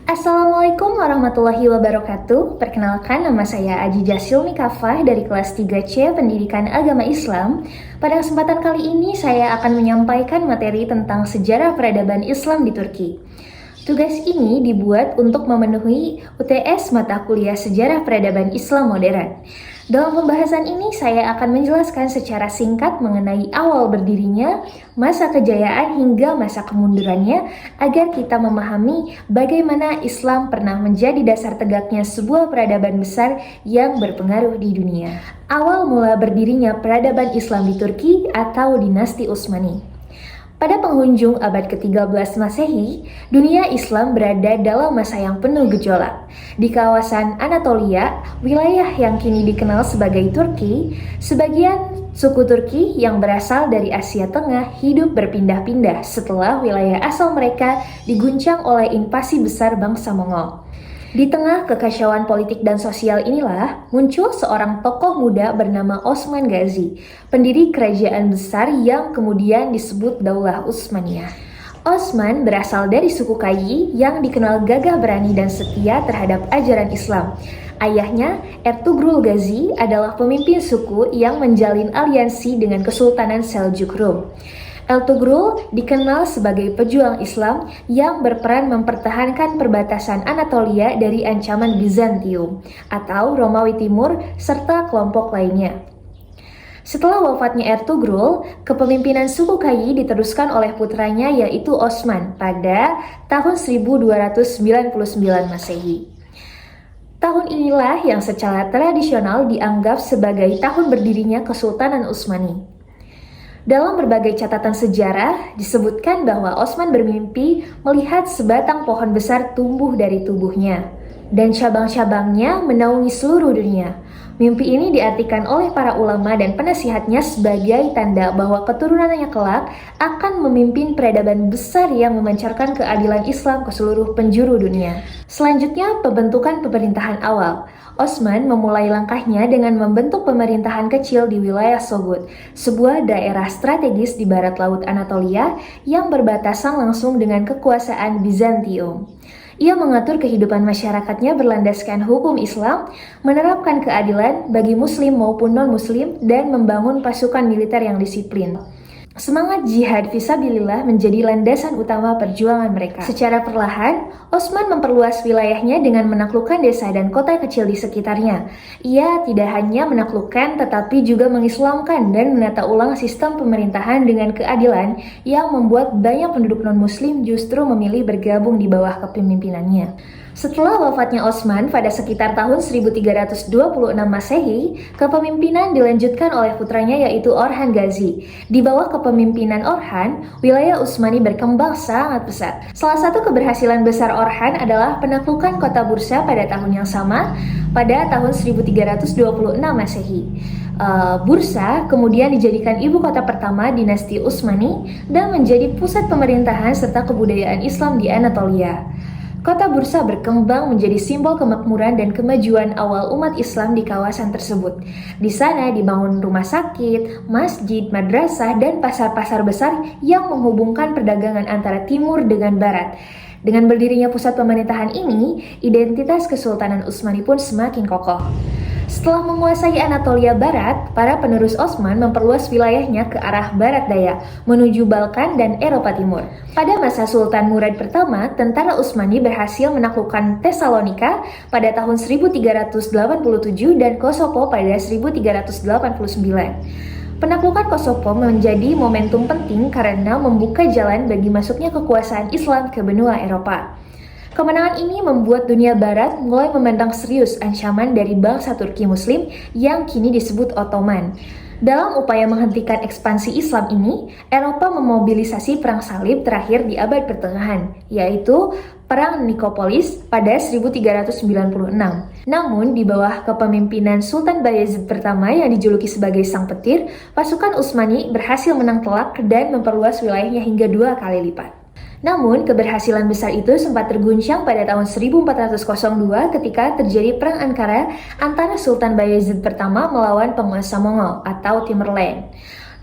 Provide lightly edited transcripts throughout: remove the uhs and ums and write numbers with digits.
Assalamualaikum warahmatullahi wabarakatuh. Perkenalkan, nama saya Ajijah Silmi Kafah dari kelas 3C Pendidikan Agama Islam. Pada kesempatan kali ini saya akan menyampaikan materi tentang sejarah peradaban Islam di Turki. Tugas ini dibuat untuk memenuhi UTS mata kuliah Sejarah Peradaban Islam Modern. Dalam pembahasan ini saya akan menjelaskan secara singkat mengenai awal berdirinya, masa kejayaan hingga masa kemundurannya agar kita memahami bagaimana Islam pernah menjadi dasar tegaknya sebuah peradaban besar yang berpengaruh di dunia. Awal mula berdirinya peradaban Islam di Turki atau dinasti Utsmani. Pada penghujung abad ke-13 Masehi, dunia Islam berada dalam masa yang penuh gejolak. Di kawasan Anatolia, wilayah yang kini dikenal sebagai Turki, sebagian suku Turki yang berasal dari Asia Tengah hidup berpindah-pindah setelah wilayah asal mereka diguncang oleh invasi besar bangsa Mongol. Di tengah kekacauan politik dan sosial inilah muncul seorang tokoh muda bernama Osman Gazi, pendiri kerajaan besar yang kemudian disebut Daulah Utsmaniyah. Osman berasal dari suku Kayi yang dikenal gagah berani dan setia terhadap ajaran Islam. Ayahnya, Ertugrul Gazi, adalah pemimpin suku yang menjalin aliansi dengan Kesultanan Seljuk Rum. Ertugrul dikenal sebagai pejuang Islam yang berperan mempertahankan perbatasan Anatolia dari ancaman Bizantium atau Romawi Timur serta kelompok lainnya. Setelah wafatnya Ertugrul, kepemimpinan suku Kayi diteruskan oleh putranya yaitu Osman pada tahun 1299 Masehi. Tahun inilah yang secara tradisional dianggap sebagai tahun berdirinya Kesultanan Utsmani. Dalam berbagai catatan sejarah, disebutkan bahwa Osman bermimpi melihat sebatang pohon besar tumbuh dari tubuhnya, dan cabang-cabangnya menaungi seluruh dunia. Mimpi ini diartikan oleh para ulama dan penasihatnya sebagai tanda bahwa keturunannya kelak akan memimpin peradaban besar yang memancarkan keadilan Islam ke seluruh penjuru dunia. Selanjutnya, pembentukan pemerintahan awal. Osman memulai langkahnya dengan membentuk pemerintahan kecil di wilayah Sogut, sebuah daerah strategis di barat laut Anatolia yang berbatasan langsung dengan kekuasaan Bizantium. Ia mengatur kehidupan masyarakatnya berlandaskan hukum Islam, menerapkan keadilan bagi muslim maupun non-muslim, dan membangun pasukan militer yang disiplin. Semangat jihad fisabilillah menjadi landasan utama perjuangan mereka. Secara perlahan, Osman memperluas wilayahnya dengan menaklukkan desa dan kota kecil di sekitarnya. Ia tidak hanya menaklukkan tetapi juga mengislamkan dan menata ulang sistem pemerintahan dengan keadilan yang membuat banyak penduduk non-muslim justru memilih bergabung di bawah kepemimpinannya. Setelah wafatnya Osman pada sekitar tahun 1326 Masehi, kepemimpinan dilanjutkan oleh putranya yaitu Orhan Gazi. Di bawah kepemimpinan Orhan, wilayah Utsmani berkembang sangat pesat. Salah satu keberhasilan besar Orhan adalah penaklukan kota Bursa pada tahun yang sama, pada tahun 1326 Masehi. Bursa kemudian dijadikan ibu kota pertama dinasti Utsmani dan menjadi pusat pemerintahan serta kebudayaan Islam di Anatolia. Kota Bursa berkembang menjadi simbol kemakmuran dan kemajuan awal umat Islam di kawasan tersebut. Di sana dibangun rumah sakit, masjid, madrasah, dan pasar-pasar besar yang menghubungkan perdagangan antara timur dengan barat. Dengan berdirinya pusat pemerintahan ini, identitas Kesultanan Utsmani pun semakin kokoh. Setelah menguasai Anatolia Barat, para penerus Osman memperluas wilayahnya ke arah barat daya, menuju Balkan dan Eropa Timur. Pada masa Sultan Murad pertama, tentara Utsmani berhasil menaklukkan Tesalonika pada tahun 1387 dan Kosovo pada 1389. Penaklukan Kosovo menjadi momentum penting karena membuka jalan bagi masuknya kekuasaan Islam ke benua Eropa. Kemenangan ini membuat dunia barat mulai memandang serius ancaman dari bangsa Turki Muslim yang kini disebut Ottoman. Dalam upaya menghentikan ekspansi Islam ini, Eropa memobilisasi perang salib terakhir di abad pertengahan, yaitu Perang Nikopolis pada 1396. Namun, di bawah kepemimpinan Sultan Bayezid pertama yang dijuluki sebagai Sang Petir, pasukan Utsmani berhasil menang telak dan memperluas wilayahnya hingga 2 kali lipat. Namun, keberhasilan besar itu sempat terguncang pada tahun 1402 ketika terjadi Perang Ankara antara Sultan Bayezid pertama melawan penguasa Mongol atau Timurlen.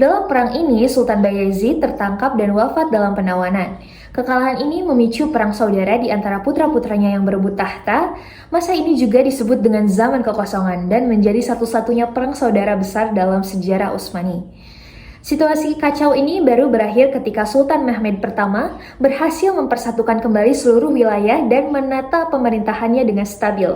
Dalam perang ini, Sultan Bayezid tertangkap dan wafat dalam penawanan. Kekalahan ini memicu perang saudara di antara putra-putranya yang berebut tahta. Masa ini juga disebut dengan zaman kekosongan dan menjadi satu-satunya perang saudara besar dalam sejarah Utsmani. Situasi kacau ini baru berakhir ketika Sultan Mehmed pertama berhasil mempersatukan kembali seluruh wilayah dan menata pemerintahannya dengan stabil.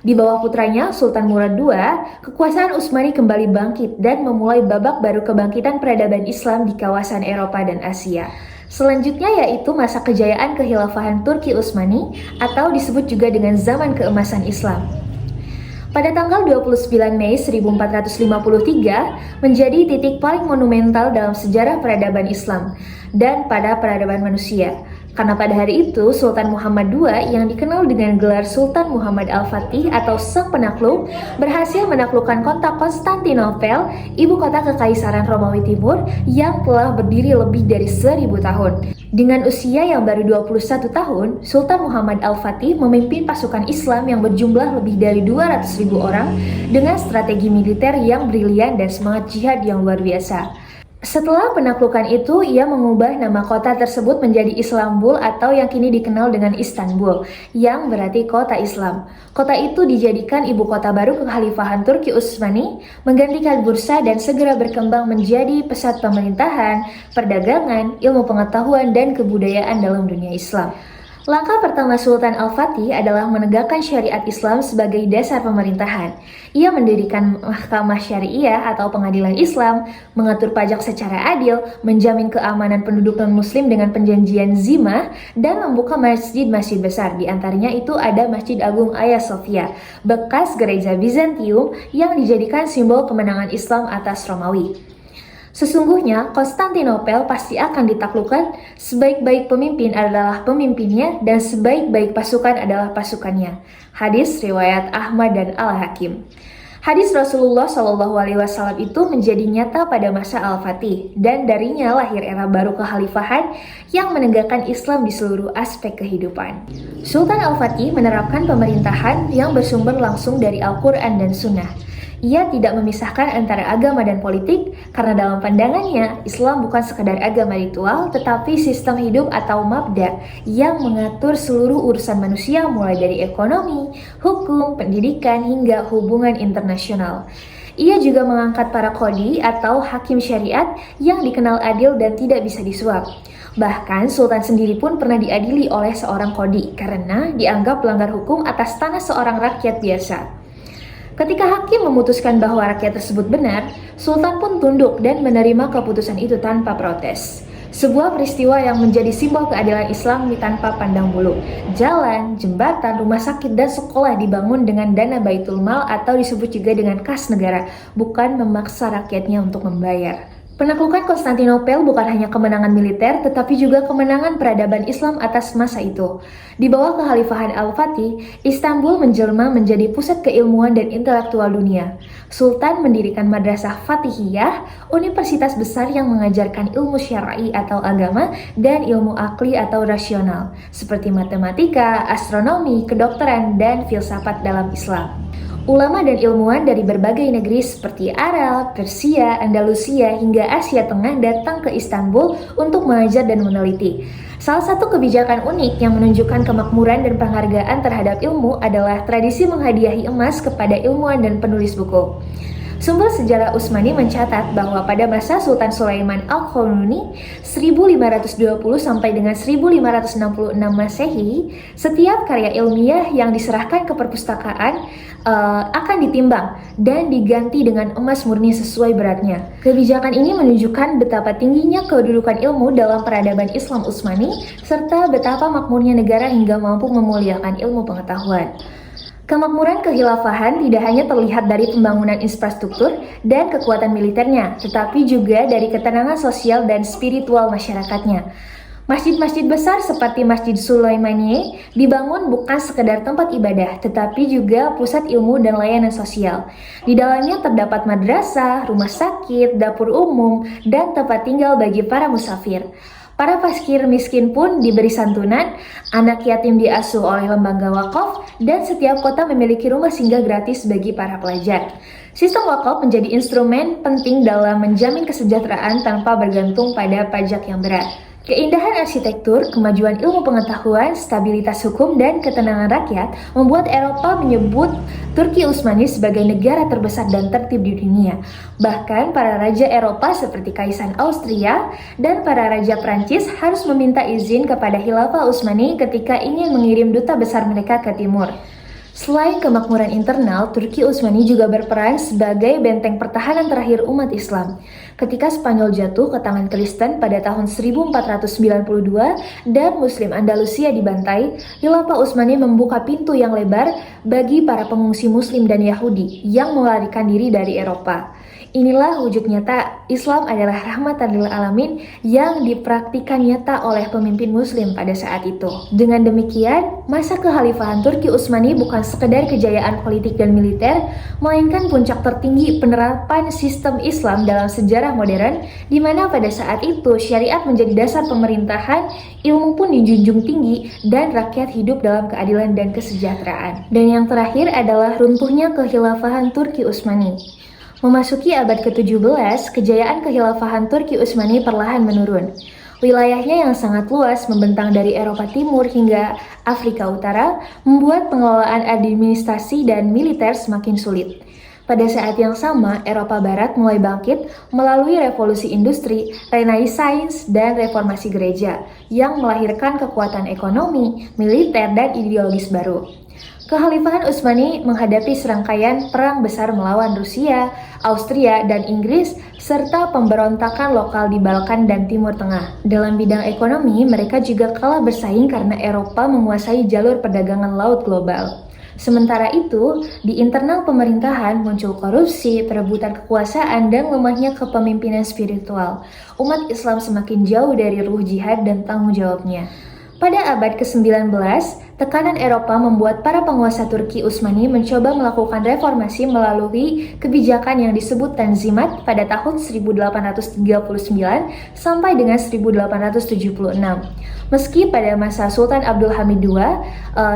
Di bawah putranya, Sultan Murad II, kekuasaan Utsmani kembali bangkit dan memulai babak baru kebangkitan peradaban Islam di kawasan Eropa dan Asia. Selanjutnya yaitu masa kejayaan kekhilafahan Turki Utsmani atau disebut juga dengan zaman keemasan Islam. Pada tanggal 29 Mei 1453 menjadi titik paling monumental dalam sejarah peradaban Islam dan pada peradaban manusia. Karena pada hari itu Sultan Muhammad II yang dikenal dengan gelar Sultan Muhammad Al-Fatih atau Sang Penakluk berhasil menaklukkan kota Konstantinopel, ibu kota Kekaisaran Romawi Timur yang telah berdiri lebih dari 1000 tahun. Dengan usia yang baru 21 tahun, Sultan Muhammad Al-Fatih memimpin pasukan Islam yang berjumlah lebih dari 200.000 orang dengan strategi militer yang brilian dan semangat jihad yang luar biasa. Setelah penaklukan itu, ia mengubah nama kota tersebut menjadi Istanbul atau yang kini dikenal dengan Istanbul, yang berarti kota Islam. Kota itu dijadikan ibu kota baru kekhalifahan Turki Utsmani, menggantikan Bursa dan segera berkembang menjadi pusat pemerintahan, perdagangan, ilmu pengetahuan, dan kebudayaan dalam dunia Islam. Langkah pertama Sultan Al-Fatih adalah menegakkan syariat Islam sebagai dasar pemerintahan. Ia mendirikan mahkamah syariah atau pengadilan Islam, mengatur pajak secara adil, menjamin keamanan penduduk non-muslim dengan perjanjian Zimah, dan membuka masjid-masjid besar. Di antaranya itu ada Masjid Agung Hagia Sophia, bekas gereja Bizantium yang dijadikan simbol kemenangan Islam atas Romawi. Sesungguhnya, Konstantinopel pasti akan ditaklukkan, sebaik-baik pemimpin adalah pemimpinnya dan sebaik-baik pasukan adalah pasukannya. Hadis riwayat Ahmad dan Al-Hakim. Hadis Rasulullah SAW itu menjadi nyata pada masa Al-Fatih dan darinya lahir era baru kekhalifahan yang menegakkan Islam di seluruh aspek kehidupan. Sultan Al-Fatih menerapkan pemerintahan yang bersumber langsung dari Al-Quran dan Sunnah. Ia tidak memisahkan antara agama dan politik karena dalam pandangannya Islam bukan sekadar agama ritual tetapi sistem hidup atau mabda yang mengatur seluruh urusan manusia mulai dari ekonomi, hukum, pendidikan hingga hubungan internasional. Ia juga mengangkat para qadhi atau hakim syariat yang dikenal adil dan tidak bisa disuap. Bahkan Sultan sendiri pun pernah diadili oleh seorang qadhi karena dianggap pelanggar hukum atas tanah seorang rakyat biasa. Ketika hakim memutuskan bahwa rakyat tersebut benar, Sultan pun tunduk dan menerima keputusan itu tanpa protes. Sebuah peristiwa yang menjadi simbol keadilan Islam tanpa pandang bulu. Jalan, jembatan, rumah sakit, dan sekolah dibangun dengan dana Baitul Mal atau disebut juga dengan kas negara, bukan memaksa rakyatnya untuk membayar. Penaklukan Konstantinopel bukan hanya kemenangan militer, tetapi juga kemenangan peradaban Islam atas masa itu. Di bawah kekhalifahan Al-Fatih, Istanbul menjelma menjadi pusat keilmuan dan intelektual dunia. Sultan mendirikan Madrasah Fatihiyah, universitas besar yang mengajarkan ilmu syar'i atau agama dan ilmu akli atau rasional, seperti matematika, astronomi, kedokteran, dan filsafat dalam Islam. Ulama dan ilmuwan dari berbagai negeri seperti Arab, Persia, Andalusia, hingga Asia Tengah datang ke Istanbul untuk mengajar dan meneliti. Salah satu kebijakan unik yang menunjukkan kemakmuran dan penghargaan terhadap ilmu adalah tradisi menghadiahi emas kepada ilmuwan dan penulis buku. Sumber sejarah Utsmani mencatat bahwa pada masa Sultan Sulaiman Al-Qanuni 1520 sampai dengan 1566 Masehi, setiap karya ilmiah yang diserahkan ke perpustakaan akan ditimbang dan diganti dengan emas murni sesuai beratnya. Kebijakan ini menunjukkan betapa tingginya kedudukan ilmu dalam peradaban Islam Utsmani serta betapa makmurnya negara hingga mampu memuliakan ilmu pengetahuan. Kemakmuran kekhilafahan tidak hanya terlihat dari pembangunan infrastruktur dan kekuatan militernya, tetapi juga dari ketenangan sosial dan spiritual masyarakatnya. Masjid-masjid besar seperti Masjid Sulaimaniye dibangun bukan sekedar tempat ibadah, tetapi juga pusat ilmu dan layanan sosial. Di dalamnya terdapat madrasah, rumah sakit, dapur umum, dan tempat tinggal bagi para musafir. Para fakir miskin pun diberi santunan, anak yatim diasuh oleh lembaga wakaf, dan setiap kota memiliki rumah singgah gratis bagi para pelajar. Sistem wakaf menjadi instrumen penting dalam menjamin kesejahteraan tanpa bergantung pada pajak yang berat. Keindahan arsitektur, kemajuan ilmu pengetahuan, stabilitas hukum, dan ketenangan rakyat membuat Eropa menyebut Turki Utsmani sebagai negara terbesar dan tertib di dunia. Bahkan para raja Eropa seperti Kaisar Austria dan para raja Prancis harus meminta izin kepada Khilafah Utsmani ketika ingin mengirim duta besar mereka ke timur. Selain kemakmuran internal, Turki Utsmani juga berperan sebagai benteng pertahanan terakhir umat Islam. Ketika Spanyol jatuh ke tangan Kristen pada tahun 1492 dan Muslim Andalusia dibantai, Khilafah Utsmani membuka pintu yang lebar bagi para pengungsi Muslim dan Yahudi yang melarikan diri dari Eropa. Inilah wujud nyata Islam adalah rahmatan lil alamin yang dipraktikkan nyata oleh pemimpin Muslim pada saat itu. Dengan demikian, masa kekhalifahan Turki Utsmani bukan sekedar kejayaan politik dan militer, melainkan puncak tertinggi penerapan sistem Islam dalam sejarah modern, di mana pada saat itu syariat menjadi dasar pemerintahan, ilmu pun dijunjung tinggi, dan rakyat hidup dalam keadilan dan kesejahteraan. Dan yang terakhir adalah runtuhnya kekhilafahan Turki Utsmani. Memasuki abad ke-17, kejayaan kekhilafahan Turki Utsmani perlahan menurun. Wilayahnya yang sangat luas membentang dari Eropa Timur hingga Afrika Utara membuat pengelolaan administrasi dan militer semakin sulit. Pada saat yang sama, Eropa Barat mulai bangkit melalui revolusi industri, Renaissance, dan reformasi gereja yang melahirkan kekuatan ekonomi, militer, dan ideologis baru. Kekhalifahan Utsmani menghadapi serangkaian perang besar melawan Rusia, Austria, dan Inggris, serta pemberontakan lokal di Balkan dan Timur Tengah. Dalam bidang ekonomi, mereka juga kalah bersaing karena Eropa menguasai jalur perdagangan laut global. Sementara itu, di internal pemerintahan muncul korupsi, perebutan kekuasaan, dan lemahnya kepemimpinan spiritual. Umat Islam semakin jauh dari ruh jihad dan tanggung jawabnya. Pada abad ke-19, tekanan Eropa membuat para penguasa Turki Utsmani mencoba melakukan reformasi melalui kebijakan yang disebut Tanzimat pada tahun 1839 sampai dengan 1876. Meski pada masa Sultan Abdul Hamid II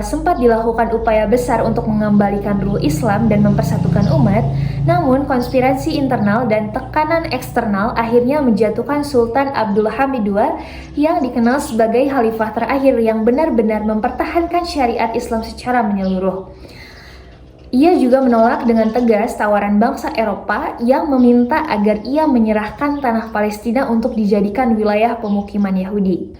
sempat dilakukan upaya besar untuk mengembalikan ruh Islam dan mempersatukan umat, namun konspirasi internal dan tekanan eksternal akhirnya menjatuhkan Sultan Abdul Hamid II yang dikenal sebagai khalifah terakhir yang benar-benar mempertahankan syariat Islam secara menyeluruh. Ia juga menolak dengan tegas tawaran bangsa Eropa yang meminta agar ia menyerahkan tanah Palestina untuk dijadikan wilayah pemukiman Yahudi.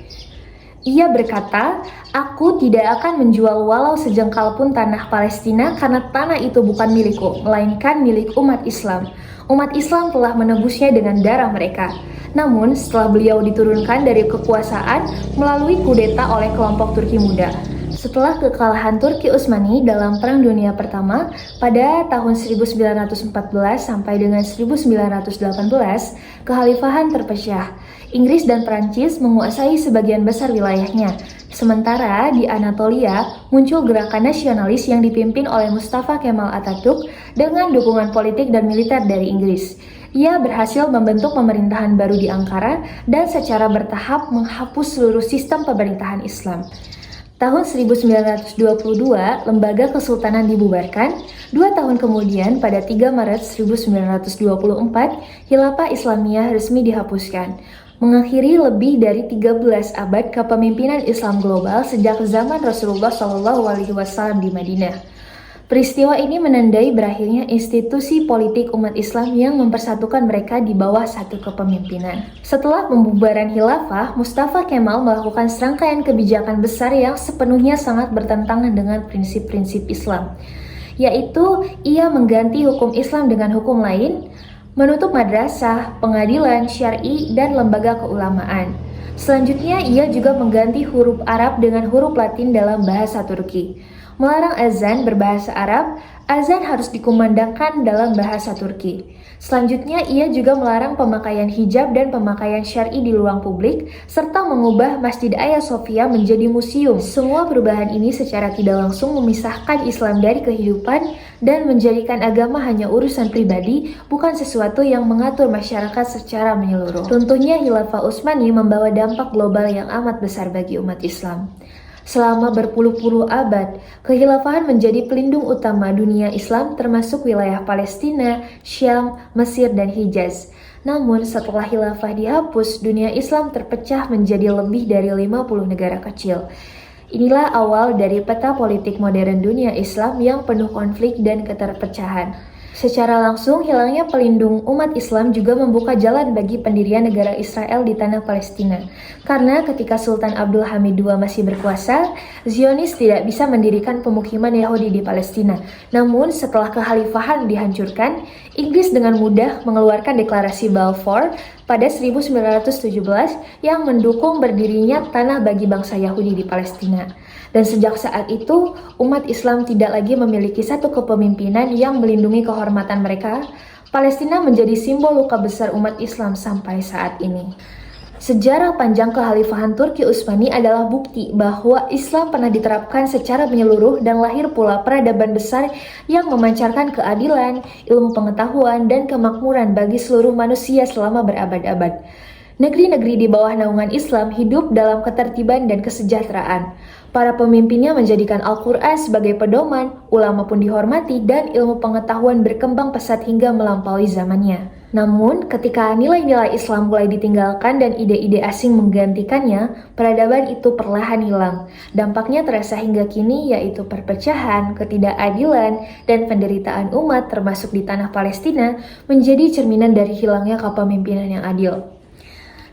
Ia berkata, "Aku tidak akan menjual walau sejengkal pun tanah Palestina karena tanah itu bukan milikku, melainkan milik umat Islam. Umat Islam telah menebusnya dengan darah mereka." Namun, setelah beliau diturunkan dari kekuasaan melalui kudeta oleh kelompok Turki Muda. Setelah kekalahan Turki Utsmani dalam Perang Dunia Pertama pada tahun 1914 sampai dengan 1918, kekhalifahan terpecah. Inggris dan Prancis menguasai sebagian besar wilayahnya. Sementara di Anatolia muncul gerakan nasionalis yang dipimpin oleh Mustafa Kemal Atatürk dengan dukungan politik dan militer dari Inggris. Ia berhasil membentuk pemerintahan baru di Ankara dan secara bertahap menghapus seluruh sistem pemerintahan Islam. Tahun 1922, lembaga kesultanan dibubarkan. 2 tahun kemudian, pada 3 Maret 1924, Khilafah Islamiyah resmi dihapuskan, mengakhiri lebih dari 13 abad kepemimpinan Islam global sejak zaman Rasulullah SAW di Madinah. Peristiwa ini menandai berakhirnya institusi politik umat Islam yang mempersatukan mereka di bawah satu kepemimpinan. Setelah pembubaran khilafah, Mustafa Kemal melakukan serangkaian kebijakan besar yang sepenuhnya sangat bertentangan dengan prinsip-prinsip Islam, yaitu ia mengganti hukum Islam dengan hukum lain, menutup madrasah, pengadilan, syar'i, dan lembaga keulamaan. Selanjutnya, ia juga mengganti huruf Arab dengan huruf Latin dalam bahasa Turki. Melarang azan berbahasa Arab, azan harus dikumandangkan dalam bahasa Turki. Selanjutnya, ia juga melarang pemakaian hijab dan pemakaian syar'i di ruang publik, serta mengubah Masjid Hagia Sophia menjadi museum. Semua perubahan ini secara tidak langsung memisahkan Islam dari kehidupan dan menjadikan agama hanya urusan pribadi, bukan sesuatu yang mengatur masyarakat secara menyeluruh. Runtuhnya Khilafah Utsmani membawa dampak global yang amat besar bagi umat Islam. Selama berpuluh-puluh abad, kekhilafahan menjadi pelindung utama dunia Islam termasuk wilayah Palestina, Syam, Mesir, dan Hijaz. Namun setelah khilafah dihapus, dunia Islam terpecah menjadi lebih dari 50 negara kecil. Inilah awal dari peta politik modern dunia Islam yang penuh konflik dan keterpecahan. Secara langsung, hilangnya pelindung umat Islam juga membuka jalan bagi pendirian negara Israel di tanah Palestina. Karena ketika Sultan Abdul Hamid II masih berkuasa, Zionis tidak bisa mendirikan pemukiman Yahudi di Palestina. Namun, setelah kekhalifahan dihancurkan, Inggris dengan mudah mengeluarkan deklarasi Balfour pada 1917 yang mendukung berdirinya tanah bagi bangsa Yahudi di Palestina. Dan sejak saat itu, umat Islam tidak lagi memiliki satu kepemimpinan yang melindungi kehormatan mereka. Palestina menjadi simbol luka besar umat Islam sampai saat ini. Sejarah panjang kekhalifahan Turki Utsmani adalah bukti bahwa Islam pernah diterapkan secara menyeluruh dan lahir pula peradaban besar yang memancarkan keadilan, ilmu pengetahuan, dan kemakmuran bagi seluruh manusia selama berabad-abad. Negeri-negeri di bawah naungan Islam hidup dalam ketertiban dan kesejahteraan. Para pemimpinnya menjadikan Al-Quran sebagai pedoman, ulama pun dihormati, dan ilmu pengetahuan berkembang pesat hingga melampaui zamannya. Namun, ketika nilai-nilai Islam mulai ditinggalkan dan ide-ide asing menggantikannya, peradaban itu perlahan hilang. Dampaknya terasa hingga kini, yaitu perpecahan, ketidakadilan, dan penderitaan umat termasuk di tanah Palestina menjadi cerminan dari hilangnya kepemimpinan yang adil.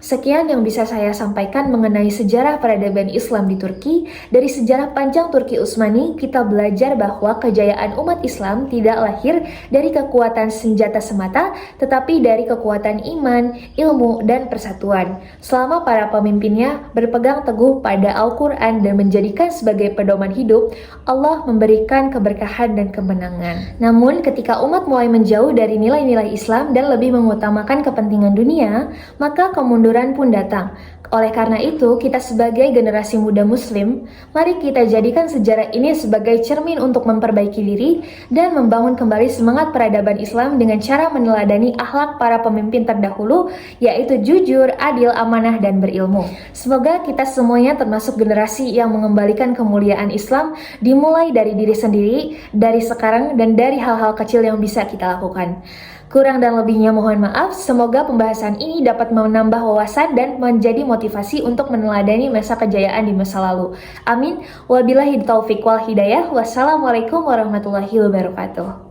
Sekian yang bisa saya sampaikan mengenai sejarah peradaban Islam di Turki. Dari sejarah panjang Turki Utsmani, kita belajar bahwa kejayaan umat Islam tidak lahir dari kekuatan senjata semata, tetapi dari kekuatan iman, ilmu, dan persatuan. Selama para pemimpinnya berpegang teguh pada Al-Quran dan menjadikan sebagai pedoman hidup, Allah memberikan keberkahan dan kemenangan. Namun, ketika umat mulai menjauh dari nilai-nilai Islam dan lebih mengutamakan kepentingan dunia, maka kemunduran pun datang. Oleh karena itu, kita sebagai generasi muda Muslim, mari kita jadikan sejarah ini sebagai cermin untuk memperbaiki diri dan membangun kembali semangat peradaban Islam dengan cara meneladani akhlak para pemimpin terdahulu, yaitu jujur, adil, amanah, dan berilmu. Semoga kita semuanya termasuk generasi yang mengembalikan kemuliaan Islam, dimulai dari diri sendiri, dari sekarang, dan dari hal-hal kecil yang bisa kita lakukan. Kurang dan lebihnya mohon maaf, semoga pembahasan ini dapat menambah wawasan dan menjadi motivasi untuk meneladani masa kejayaan di masa lalu. Amin. Wabillahi taufiq wal hidayah. Wassalamualaikum warahmatullahi wabarakatuh.